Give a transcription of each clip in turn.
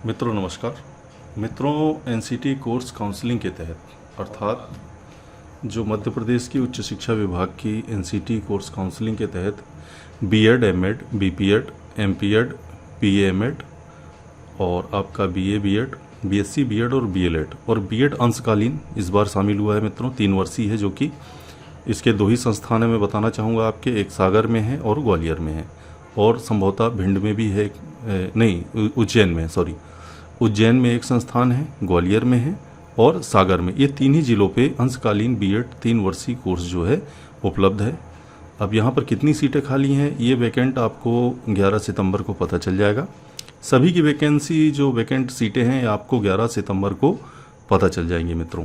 मित्रों नमस्कार। मित्रों एनसीटी कोर्स काउंसलिंग के तहत अर्थात जो मध्य प्रदेश की उच्च शिक्षा विभाग की एनसीटी कोर्स काउंसलिंग के तहत बीएड, एमएड, बीपीएड, एमपीएड, पीएमएड और आपका बीए, बीएड, बीएससी, बीएड और बीएलएड और बीएड अंशकालीन इस बार शामिल हुआ है। मित्रों 3 वर्षीय है, जो कि इसके 2 ही संस्थान है मैं बताना चाहूँगा आपके, एक सागर में है और ग्वालियर में है और संभवतः भिंड में भी है, नहीं उज्जैन में, सॉरी उज्जैन में एक संस्थान है, ग्वालियर में है और सागर में। ये 3 ही जिलों पे अंशकालीन बीएड 3 वर्षीय कोर्स जो है उपलब्ध है। अब यहाँ पर कितनी सीटें खाली हैं ये वैकेंट आपको 11 सितंबर को पता चल जाएगा। सभी की वैकेंसी जो वैकेंट सीटें हैं आपको 11 सितंबर को पता चल जाएंगी। मित्रों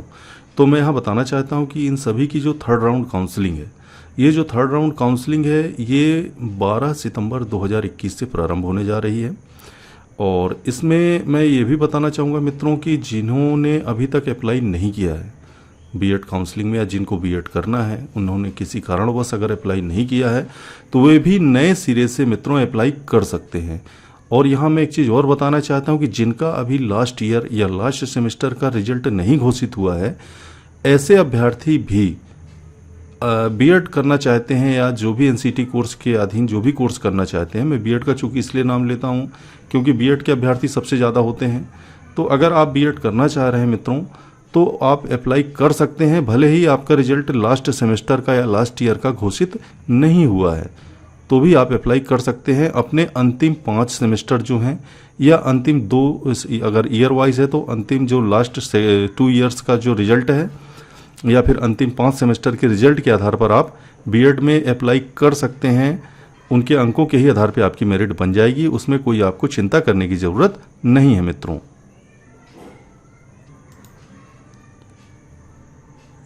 तो मैं यहाँ बताना चाहता हूँ कि इन सभी की जो 3rd राउंड काउंसलिंग है, ये जो 3rd राउंड काउंसलिंग है ये 12 सितंबर 2021 से प्रारंभ होने जा रही है। और इसमें मैं ये भी बताना चाहूँगा मित्रों कि जिन्होंने अभी तक अप्लाई नहीं किया है बीएड काउंसलिंग में या जिनको बीएड करना है, उन्होंने किसी कारणवश अगर अप्लाई नहीं किया है तो वे भी नए सिरे से मित्रों अप्लाई कर सकते हैं। और यहाँ मैं एक चीज़ और बताना चाहता हूँ कि जिनका अभी लास्ट ईयर या लास्ट सेमेस्टर का रिजल्ट नहीं घोषित हुआ है, ऐसे अभ्यर्थी भी बीएड करना चाहते हैं या जो भी एनसीटी कोर्स के अधीन जो भी कोर्स करना चाहते हैं, मैं बीएड का चूँकि इसलिए नाम लेता हूँ क्योंकि बीएड के अभ्यर्थी सबसे ज़्यादा होते हैं। तो अगर आप बीएड करना चाह रहे हैं मित्रों तो आप अप्लाई कर सकते हैं, भले ही आपका रिजल्ट लास्ट सेमेस्टर का या लास्ट ईयर का घोषित नहीं हुआ है तो भी आप अप्लाई कर सकते हैं। अपने अंतिम 5 सेमेस्टर जो हैं या अंतिम 2, अगर ईयर वाइज है तो अंतिम जो लास्ट 2 ईयर्स का जो रिजल्ट है या फिर अंतिम 5 सेमेस्टर के रिजल्ट के आधार पर आप बीएड में अप्लाई कर सकते हैं। उनके अंकों के ही आधार पर आपकी मेरिट बन जाएगी, उसमें कोई आपको चिंता करने की ज़रूरत नहीं है। मित्रों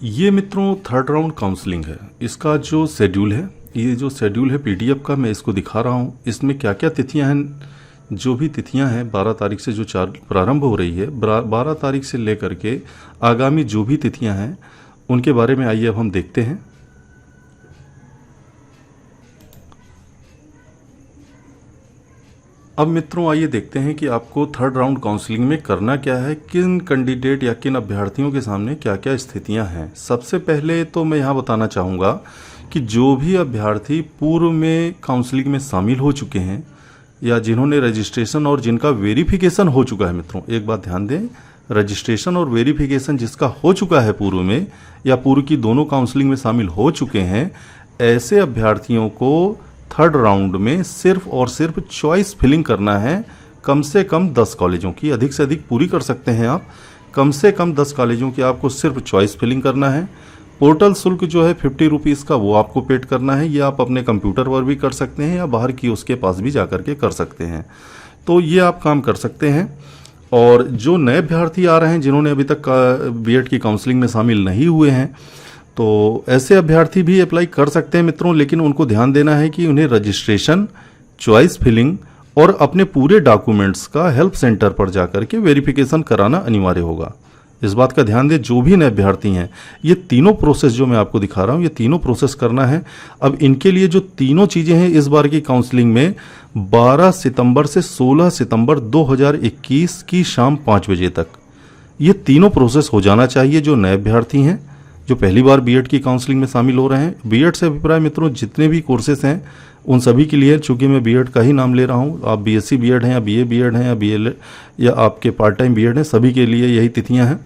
ये मित्रों 3rd राउंड काउंसलिंग है, इसका जो शेड्यूल है, ये जो शेड्यूल है पीडीएफ का मैं इसको दिखा रहा हूँ। इसमें क्या क्या तिथियाँ हैं, जो भी तिथियां हैं 12 तारीख से जो प्रारंभ हो रही है, 12 तारीख से लेकर के आगामी जो भी तिथियां हैं उनके बारे में आइए अब हम देखते हैं। अब मित्रों आइए देखते हैं कि आपको 3rd राउंड काउंसलिंग में करना क्या है, किन कैंडिडेट या किन अभ्यर्थियों के सामने क्या क्या स्थितियां हैं। सबसे पहले तो मैं यहाँ बताना चाहूँगा कि जो भी अभ्यर्थी पूर्व में काउंसलिंग में शामिल हो चुके हैं या जिन्होंने रजिस्ट्रेशन और जिनका वेरिफिकेशन हो चुका है, मित्रों एक बात ध्यान दें, रजिस्ट्रेशन और वेरिफिकेशन जिसका हो चुका है पूर्व में या पूर्व की दोनों काउंसलिंग में शामिल हो चुके हैं, ऐसे अभ्यर्थियों को 3rd राउंड में सिर्फ और सिर्फ चॉइस फिलिंग करना है। कम से कम 10 कॉलेजों की, अधिक से अधिक पूरी कर सकते हैं आप, कम से कम 10 कॉलेजों की आपको सिर्फ चॉइस फिलिंग करना है। पोर्टल शुल्क जो है 50 रुपीज़ का वो आपको पेड करना है। ये आप अपने कंप्यूटर पर भी कर सकते हैं या बाहर की उसके पास भी जा कर के कर सकते हैं, तो ये आप काम कर सकते हैं। और जो नए अभ्यर्थी आ रहे हैं जिन्होंने अभी तक बीएड की काउंसलिंग में शामिल नहीं हुए हैं, तो ऐसे अभ्यर्थी भी अप्लाई कर सकते हैं मित्रों, लेकिन उनको ध्यान देना है कि उन्हें रजिस्ट्रेशन, चॉइस फिलिंग और अपने पूरे डॉक्यूमेंट्स का हेल्प सेंटर पर जा कर के वेरिफिकेशन कराना अनिवार्य होगा। इस बात का ध्यान दें जो भी नए अभ्यर्थी हैं, ये तीनों प्रोसेस जो मैं आपको दिखा रहा हूँ, ये तीनों प्रोसेस करना है। अब इनके लिए जो तीनों चीज़ें हैं इस बार की काउंसलिंग में 12 सितंबर से 16 सितंबर 2021 की शाम 5 बजे तक ये तीनों प्रोसेस हो जाना चाहिए। जो नए अभ्यर्थी हैं जो पहली बार बीएड की काउंसलिंग में शामिल हो रहे हैं, बीएड से अभिप्राय मित्रों जितने भी कोर्सेस हैं उन सभी के लिए, चूंकि मैं बीएड का ही नाम ले रहा हूं, आप बीएससी बीएड हैं या बीए बीएड हैं या बीएलएड या आपके पार्ट टाइम बीएड हैं, सभी के लिए यही तिथियां हैं।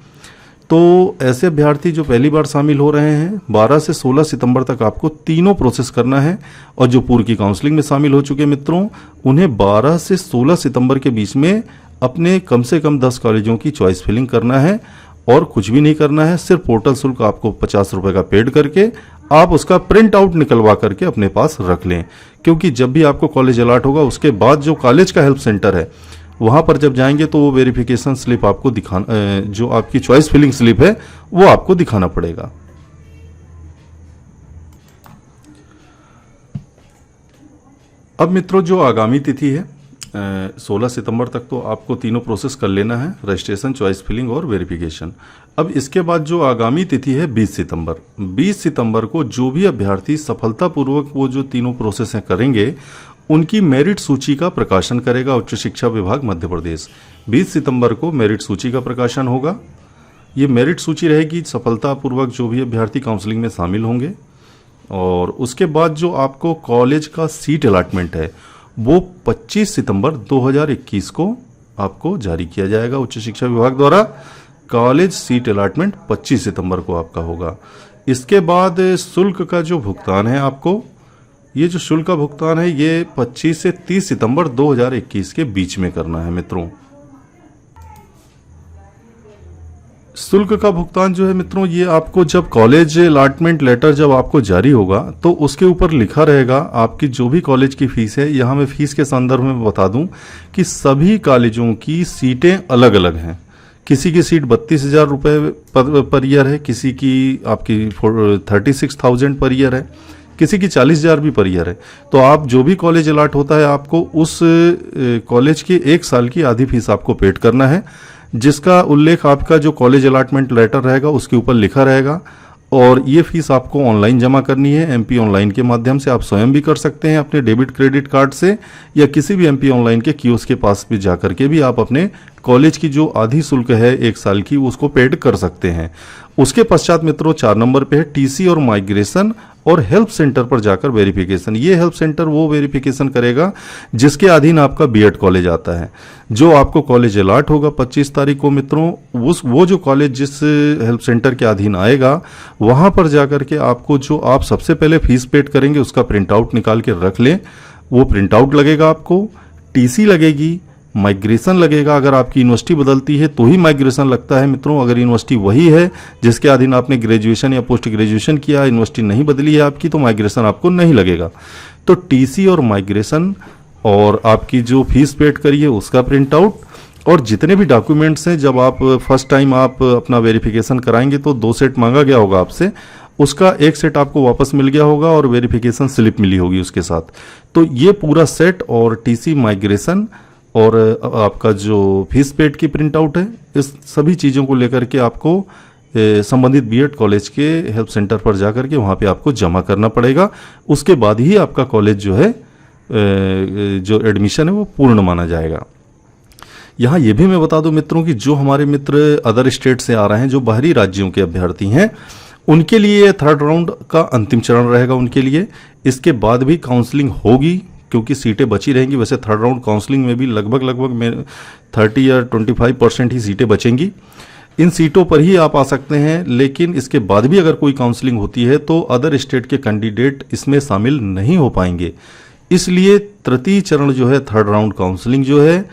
तो ऐसे अभ्यर्थी जो पहली बार शामिल हो रहे हैं 12 से 16 सितंबर तक आपको तीनों प्रोसेस करना है। और जो पूर्व की काउंसलिंग में शामिल हो चुके मित्रों, उन्हें 12 से 16 सितंबर के बीच में अपने कम से कम 10 कॉलेजों की चॉइस फिलिंग करना है और कुछ भी नहीं करना है। सिर्फ पोर्टल शुल्क आपको 50 रुपये का पेड करके आप उसका प्रिंट आउट निकलवा करके अपने पास रख लें, क्योंकि जब भी आपको कॉलेज अलॉट होगा उसके बाद जो कॉलेज का हेल्प सेंटर है वहाँ पर जब जाएंगे तो वो वेरिफिकेशन स्लिप आपको दिखाना, जो आपकी चॉइस फिलिंग स्लिप है वो आपको दिखाना पड़ेगा। अब मित्रों जो आगामी तिथि है 16 सितंबर तक तो आपको तीनों प्रोसेस कर लेना है, रजिस्ट्रेशन, चॉइस फिलिंग और वेरिफिकेशन। अब इसके बाद जो आगामी तिथि है 20 सितंबर, 20 सितंबर को जो भी अभ्यर्थी सफलतापूर्वक वो जो तीनों प्रोसेस हैं करेंगे, उनकी मेरिट सूची का प्रकाशन करेगा उच्च शिक्षा विभाग मध्य प्रदेश। 20 सितंबर को मेरिट सूची का प्रकाशन होगा। ये मेरिट सूची रहेगी सफलतापूर्वक जो भी अभ्यर्थी काउंसलिंग में शामिल होंगे। और उसके बाद जो आपको कॉलेज का सीट अलॉटमेंट है वो 25 सितंबर 2021 को आपको जारी किया जाएगा उच्च शिक्षा विभाग द्वारा। कॉलेज सीट अलॉटमेंट 25 सितंबर को आपका होगा। इसके बाद शुल्क का जो भुगतान है आपको, ये जो शुल्क का भुगतान है ये 25 से 30 सितंबर 2021 के बीच में करना है मित्रों। शुल्क का भुगतान जो है मित्रों, ये आपको जब कॉलेज अलॉटमेंट लेटर जब आपको जारी होगा तो उसके ऊपर लिखा रहेगा आपकी जो भी कॉलेज की फीस है। यहाँ मैं फीस के संदर्भ में बता दूं कि सभी कॉलेजों की सीटें अलग अलग हैं। किसी की सीट 32,000 रुपये पर ईयर है, किसी की आपकी 36,000 पर ईयर है, किसी की 40,000 भी पर ईयर है। तो आप जो भी कॉलेज अलॉट होता है आपको उस कॉलेज की 1 साल की आधी फीस आपको पेड करना है, जिसका उल्लेख आपका जो कॉलेज अलॉटमेंट लेटर रहेगा उसके ऊपर लिखा रहेगा। और ये फीस आपको ऑनलाइन जमा करनी है, एमपी ऑनलाइन के माध्यम से। आप स्वयं भी कर सकते हैं अपने डेबिट क्रेडिट कार्ड से, या किसी भी एमपी ऑनलाइन के कियोस्क के पास भी जा करके भी आप अपने कॉलेज की जो आधी शुल्क है 1 साल की उसको पेड कर सकते हैं। उसके पश्चात मित्रों 4 नंबर पे है टीसी और माइग्रेशन और हेल्प सेंटर पर जाकर वेरिफिकेशन। ये हेल्प सेंटर वो वेरिफिकेशन करेगा जिसके अधीन आपका बीएड कॉलेज आता है। जो आपको कॉलेज अलॉट होगा 25 तारीख को मित्रों, वो जो कॉलेज जिस हेल्प सेंटर के अधीन आएगा वहाँ पर जाकर के आपको जो आप सबसे पहले फीस पेड करेंगे उसका प्रिंट आउट निकाल के रख लें। वो प्रिंट आउट लगेगा आपको, टीसी लगेगी, माइग्रेशन लगेगा। अगर आपकी यूनिवर्सिटी बदलती है तो ही माइग्रेशन लगता है मित्रों। अगर यूनिवर्सिटी वही है जिसके अधीन आपने ग्रेजुएशन या पोस्ट ग्रेजुएशन किया, यूनिवर्सिटी नहीं बदली है आपकी, तो माइग्रेशन आपको नहीं लगेगा। तो टीसी और माइग्रेशन और आपकी जो फीस पेड करी है उसका प्रिंट आउट और जितने भी डॉक्यूमेंट्स हैं, जब आप फर्स्ट टाइम आप अपना वेरिफिकेशन कराएंगे तो 2 सेट मांगा गया होगा आपसे, उसका 1 सेट आपको वापस मिल गया होगा और वेरिफिकेशन स्लिप मिली होगी उसके साथ। तो ये पूरा सेट और टीसी, माइग्रेशन और आपका जो फीस पेड की प्रिंट आउट है, इस सभी चीज़ों को लेकर के आपको संबंधित बीएड कॉलेज के हेल्प सेंटर पर जाकर के वहाँ पे आपको जमा करना पड़ेगा। उसके बाद ही आपका कॉलेज जो है जो एडमिशन है वो पूर्ण माना जाएगा। यहाँ ये भी मैं बता दूं मित्रों कि जो हमारे मित्र अदर स्टेट से आ रहे हैं, जो बाहरी राज्यों के अभ्यर्थी हैं, उनके लिए 3rd राउंड का अंतिम चरण रहेगा उनके लिए। इसके बाद भी काउंसलिंग होगी क्योंकि सीटें बची रहेंगी। वैसे 3rd राउंड काउंसलिंग में भी लगभग 30 या 25% ही सीटें बचेंगी। इन सीटों पर ही आप आ सकते हैं, लेकिन इसके बाद भी अगर कोई काउंसलिंग होती है तो अदर स्टेट के कैंडिडेट इसमें शामिल नहीं हो पाएंगे। इसलिए तृतीय चरण जो है 3rd राउंड काउंसलिंग जो है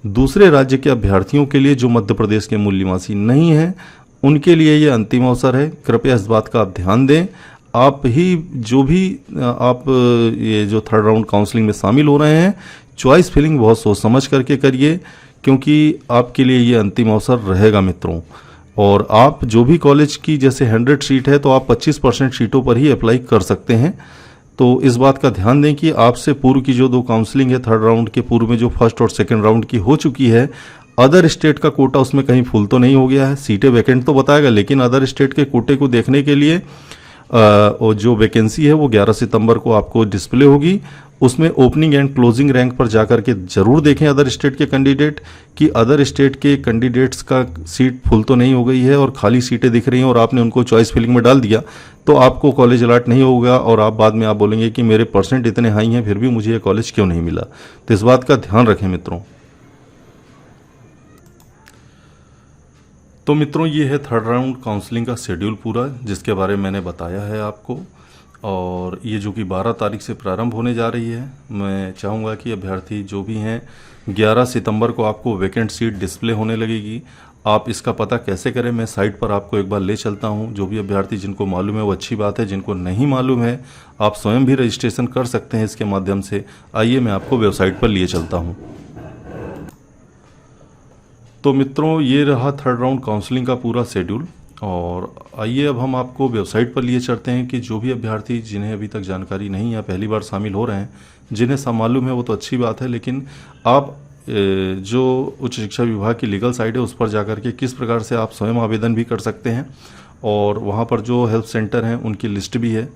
दूसरे राज्य के अभ्यर्थियों के लिए जो मध्य प्रदेश के मूल निवासी नहीं हैं उनके लिए ये अंतिम अवसर है। कृपया इस बात का आप ध्यान दें। आप ही जो भी आप ये जो 3rd राउंड काउंसलिंग में शामिल हो रहे हैं, चॉइस फिलिंग बहुत सोच समझ करके करिए, क्योंकि आपके लिए ये अंतिम अवसर रहेगा मित्रों। और आप जो भी कॉलेज की जैसे 100 सीट है तो आप 25% सीटों पर ही अप्लाई कर सकते हैं। तो इस बात का ध्यान दें कि आपसे पूर्व की जो 2 काउंसलिंग है 3rd राउंड के पूर्व में जो 1st और 2nd राउंड की हो चुकी है, अदर स्टेट का कोटा उसमें कहीं फुल तो नहीं हो गया है। सीटें वैकेंट तो बताएगा, लेकिन अदर स्टेट के कोटे को देखने के लिए और जो वैकेंसी है वो 11 सितंबर को आपको डिस्प्ले होगी। उसमें ओपनिंग एंड क्लोजिंग रैंक पर जाकर के जरूर देखें अदर स्टेट के कैंडिडेट कि अदर स्टेट के कैंडिडेट्स का सीट फुल तो नहीं हो गई है और खाली सीटें दिख रही हैं और आपने उनको चॉइस फिलिंग में डाल दिया तो आपको कॉलेज अलॉट नहीं होगा और आप बाद में आप बोलेंगे कि मेरे परसेंट इतने हाई हैं फिर भी मुझे ये कॉलेज क्यों नहीं मिला। तो इस बात का ध्यान रखें मित्रों। तो मित्रों ये है 3rd राउंड काउंसलिंग का शेड्यूल पूरा, जिसके बारे में मैंने बताया है आपको। और ये जो कि 12 तारीख से प्रारंभ होने जा रही है, मैं चाहूँगा कि अभ्यर्थी जो भी हैं 11 सितंबर को आपको वैकेंट सीट डिस्प्ले होने लगेगी। आप इसका पता कैसे करें, मैं साइट पर आपको एक बार ले चलता हूँ। जो भी अभ्यर्थी जिनको मालूम है वो अच्छी बात है, जिनको नहीं मालूम है आप स्वयं भी रजिस्ट्रेशन कर सकते हैं इसके माध्यम से। आइए मैं आपको वेबसाइट पर लिए चलता हूँ। तो मित्रों ये रहा 3rd राउंड काउंसलिंग का पूरा शेड्यूल। और आइए अब हम आपको वेबसाइट पर लिए चलते हैं कि जो भी अभ्यर्थी जिन्हें अभी तक जानकारी नहीं है, पहली बार शामिल हो रहे हैं, जिन्हें सब मालूम है वो तो अच्छी बात है, लेकिन आप जो उच्च शिक्षा विभाग की लीगल साइट है उस पर जाकर के किस प्रकार से आप स्वयं आवेदन भी कर सकते हैं। और वहाँ पर जो हेल्प सेंटर हैं उनकी लिस्ट भी है।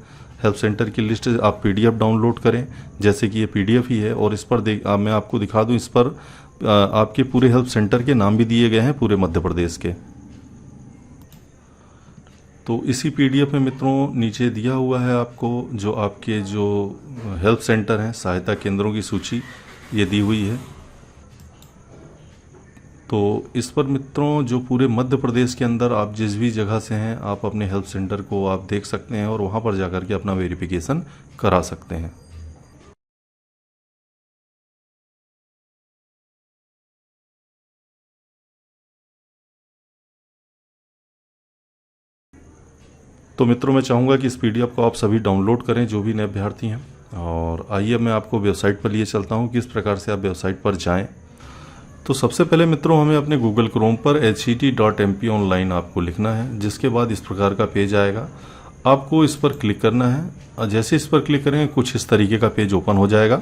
हेल्प सेंटर की लिस्ट आप पीडीएफ डाउनलोड करें, जैसे कि ये पीडीएफ ही है। और इस पर मैं आपको दिखा दूं, इस पर आपके पूरे हेल्प सेंटर के नाम भी दिए गए हैं पूरे मध्य प्रदेश के। तो इसी पीडीएफ में मित्रों नीचे दिया हुआ है आपको जो आपके जो हेल्प सेंटर हैं, सहायता केंद्रों की सूची ये दी हुई है। तो इस पर मित्रों जो पूरे मध्य प्रदेश के अंदर आप जिस भी जगह से हैं, आप अपने हेल्प सेंटर को आप देख सकते हैं और वहाँ पर जाकर के अपना वेरिफिकेशन करा सकते हैं। तो मित्रों मैं चाहूँगा कि इस पीडीएफ को आप सभी डाउनलोड करें जो भी नए अभ्यर्थी हैं। और आइए मैं आपको वेबसाइट पर लिए चलता हूँ किस प्रकार से आप वेबसाइट पर जाएं। तो सबसे पहले मित्रों हमें अपने गूगल क्रोम पर HCT.MP ऑनलाइन आपको लिखना है, जिसके बाद इस प्रकार का पेज आएगा। आपको इस पर क्लिक करना है और जैसे इस पर क्लिक करेंगे कुछ इस तरीके का पेज ओपन हो जाएगा।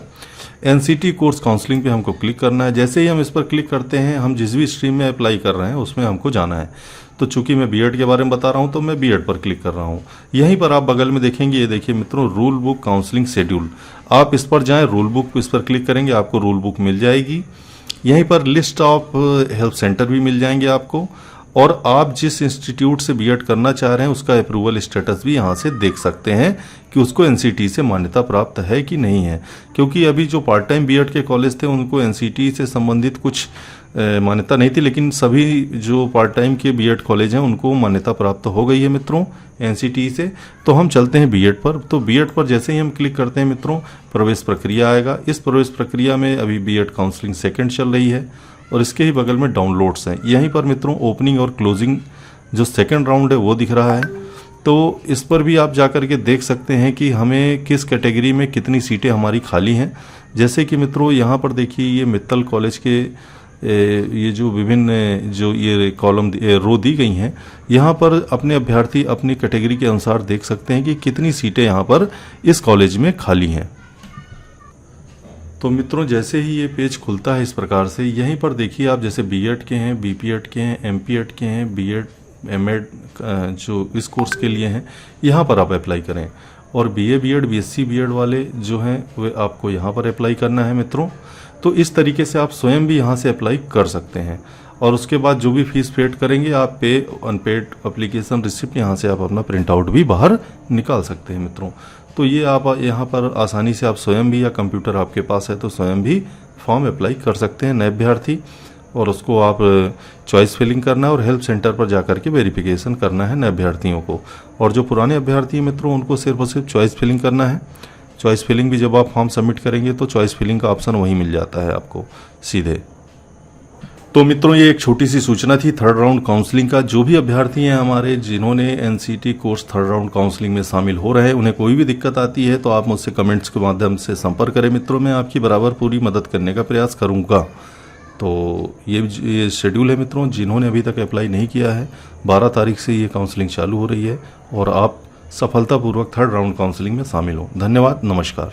NCT कोर्स काउंसलिंग पे हमको क्लिक करना है। जैसे ही हम इस पर क्लिक करते हैं, हम जिस भी स्ट्रीम में अप्लाई कर रहे हैं उसमें हमको जाना है। तो चूंकि मैं बीएड के बारे में बता रहा हूं तो मैं बीएड पर क्लिक कर रहा हूं। यहीं पर आप बगल में देखेंगे, ये देखिए मित्रों, रूल बुक काउंसलिंग शेड्यूल। आप इस पर जाएं, रूल बुक इस पर क्लिक करेंगे, आपको रूल बुक मिल जाएगी। यहीं पर लिस्ट ऑफ हेल्प सेंटर भी मिल जाएंगे आपको, और आप जिस इंस्टीट्यूट से बीएड करना चाह रहे हैं उसका अप्रूवल स्टेटस भी यहाँ से देख सकते हैं कि उसको एनसीटी से मान्यता प्राप्त है कि नहीं है। क्योंकि अभी जो पार्ट टाइम बीएड के कॉलेज थे उनको एनसीटी से संबंधित कुछ मान्यता नहीं थी, लेकिन सभी जो पार्ट टाइम के बीएड कॉलेज हैं उनको मान्यता प्राप्त हो गई है मित्रों एनसीटी से। तो हम चलते हैं बीएड पर। तो बीएड पर जैसे ही हम क्लिक करते हैं मित्रों, प्रवेश प्रक्रिया आएगा। इस प्रवेश प्रक्रिया में अभी बीएड काउंसलिंग सेकंड चल रही है और इसके ही बगल में डाउनलोड्स हैं। यहीं पर मित्रों ओपनिंग और क्लोजिंग जो सेकंड राउंड है वो दिख रहा है। तो इस पर भी आप जाकर के देख सकते हैं कि हमें किस कैटेगरी में कितनी सीटें हमारी खाली हैं। जैसे कि मित्रों यहाँ पर देखिए, ये मित्तल कॉलेज के ये जो विभिन्न जो ये कॉलम रो दी गई हैं, यहाँ पर अपने अभ्यर्थी अपनी कैटेगरी के अनुसार देख सकते हैं कि कितनी सीटें यहाँ पर इस कॉलेज में खाली हैं। तो मित्रों जैसे ही ये पेज खुलता है इस प्रकार से, यहीं पर देखिए आप जैसे बीएड के हैं, बीपीएड के हैं, एमपीएड के हैं, बीएड एमएड जो इस कोर्स के लिए हैं, यहाँ पर आप अप्लाई करें। और बीए बीएड बीएससी बीएड वाले जो हैं वे आपको यहाँ पर अप्लाई करना है मित्रों। तो इस तरीके से आप स्वयं भी यहाँ से अप्लाई कर सकते हैं। और उसके बाद जो भी फीस पेड करेंगे आप पे अनपेड एप्लीकेशन रिसिप्ट यहाँ से आप अपना प्रिंट आउट भी बाहर निकाल सकते हैं मित्रों। तो ये आप यहाँ पर आसानी से आप स्वयं भी, या कंप्यूटर आपके पास है तो स्वयं भी फॉर्म अप्लाई कर सकते हैं नए अभ्यर्थी। और उसको आप चॉइस फिलिंग करना है और हेल्प सेंटर पर जाकर के वेरिफिकेशन करना है नए अभ्यर्थियों को। और जो पुराने अभ्यर्थी हैं मित्रों उनको सिर्फ और सिर्फ चॉइस फिलिंग करना है। चॉइस फिलिंग भी जब आप फॉर्म सबमिट करेंगे तो चॉइस फिलिंग का ऑप्शन वहीं मिल जाता है आपको सीधे। तो मित्रों ये एक छोटी सी सूचना थी थर्ड राउंड काउंसलिंग का। जो भी अभ्यर्थी हैं हमारे जिन्होंने NCT course third round counselling में शामिल हो रहे हैं, उन्हें कोई भी दिक्कत आती है तो आप मुझसे कमेंट्स के माध्यम से संपर्क करें मित्रों। मैं आपकी बराबर पूरी मदद करने का प्रयास करूँगा। तो ये शेड्यूल है मित्रों, जिन्होंने अभी तक अप्लाई नहीं किया है 12 तारीख से ये काउंसलिंग चालू हो रही है और आप सफलतापूर्वक थर्ड राउंड काउंसलिंग में शामिल हो। धन्यवाद, नमस्कार।